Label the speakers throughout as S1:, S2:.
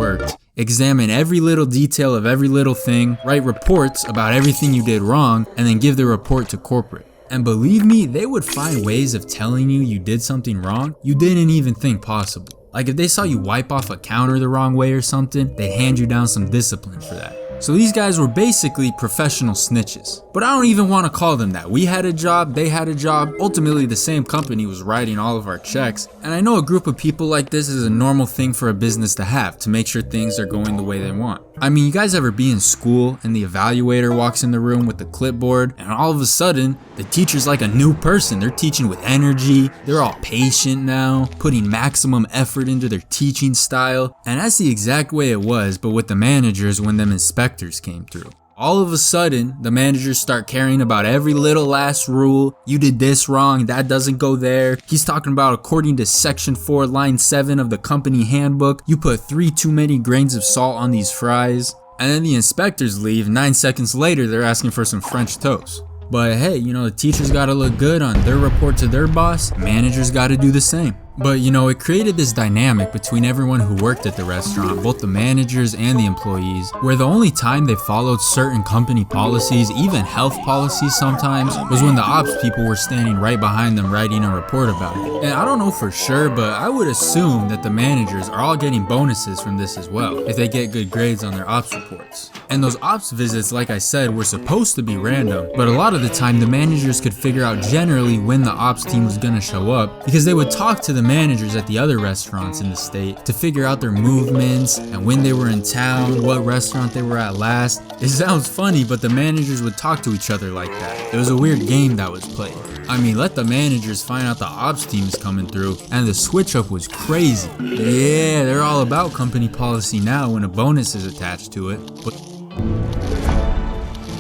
S1: worked, examine every little detail of every little thing, write reports about everything you did wrong, and then give the report to corporate. And believe me, they would find ways of telling you did something wrong you didn't even think possible. Like if they saw you wipe off a counter the wrong way or something, they'd hand you down some discipline for that. So these guys were basically professional snitches. But I don't even want to call them that. We had a job, they had a job. Ultimately, the same company was writing all of our checks. And I know a group of people like this is a normal thing for a business to have, to make sure things are going the way they want. I mean, you guys ever be in school and the evaluator walks in the room with the clipboard and all of a sudden, the teacher's like a new person. They're teaching with energy. They're all patient now, putting maximum effort into their teaching style. And that's the exact way it was, but with the managers when them inspectors came through. All of a sudden, the managers start caring about every little last rule. You did this wrong, that doesn't go there. He's talking about according to section 4, line 7 of the company handbook, you put 3 too many grains of salt on these fries. And then the inspectors leave, 9 seconds later they're asking for some French toast. But hey, the teachers gotta look good on their report to their boss, managers gotta do the same. But it created this dynamic between everyone who worked at the restaurant, both the managers and the employees, where the only time they followed certain company policies, even health policies sometimes, was when the ops people were standing right behind them writing a report about it. And I don't know for sure, but I would assume that the managers are all getting bonuses from this as well, if they get good grades on their ops reports. And those ops visits, like I said, were supposed to be random, but a lot of the time the managers could figure out generally when the ops team was gonna show up, because they would talk to the managers at the other restaurants in the state to figure out their movements and when they were in town, what restaurant they were at last. It sounds funny, but the managers would talk to each other like that. It was a weird game that was played. I mean, let the managers find out the ops team is coming through, and the switch up was crazy. Yeah, they're all about company policy now when a bonus is attached to it. But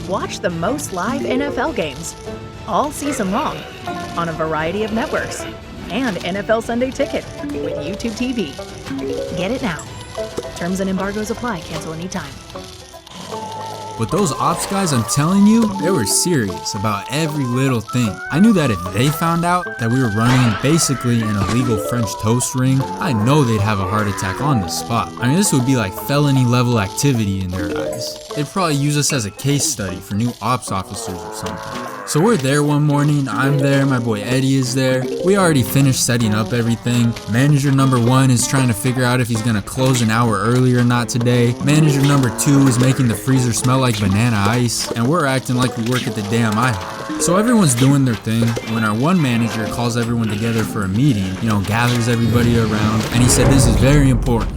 S2: watch the most live NFL games all season long on a variety of networks and NFL Sunday Ticket with YouTube TV. Get it now. Terms and embargoes apply. Cancel anytime.
S1: But those ops guys, I'm telling you, they were serious about every little thing. I knew that if they found out that we were running basically an illegal French toast ring, I know they'd have a heart attack on the spot. I mean, this would be like felony level activity in their eyes. They'd probably use us as a case study for new ops officers or something. So we're there one morning, I'm there, my boy Eddie is there. We already finished setting up everything. Manager number 1 is trying to figure out if he's gonna close an hour early or not today. Manager number 2 is making the freezer smell like banana ice, and we're acting like we work at the damn IHOP. So everyone's doing their thing when our one manager calls everyone together for a meeting, gathers everybody around, and he said this is very important.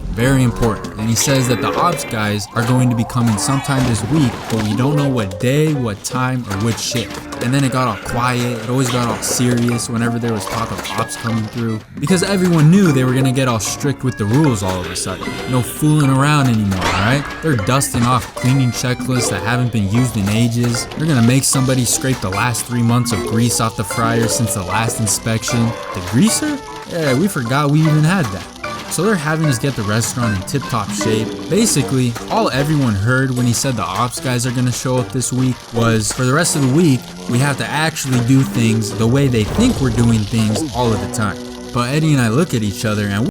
S1: And he says that the ops guys are going to be coming sometime this week, but we don't know what day, what time, or which shift. And then it got all quiet, it always got all serious whenever there was talk of ops coming through, because everyone knew they were gonna get all strict with the rules all of a sudden. No fooling around anymore, alright? They're dusting off cleaning checklists that haven't been used in ages. They're gonna make somebody scrape the last 3 months of grease off the fryer since the last inspection. The greaser? Yeah, we forgot we even had that. So they're having us get the restaurant in tip-top shape. Basically, all everyone heard when he said the ops guys are gonna show up this week was, for the rest of the week, we have to actually do things the way they think we're doing things all of the time. But Eddie and I look at each other and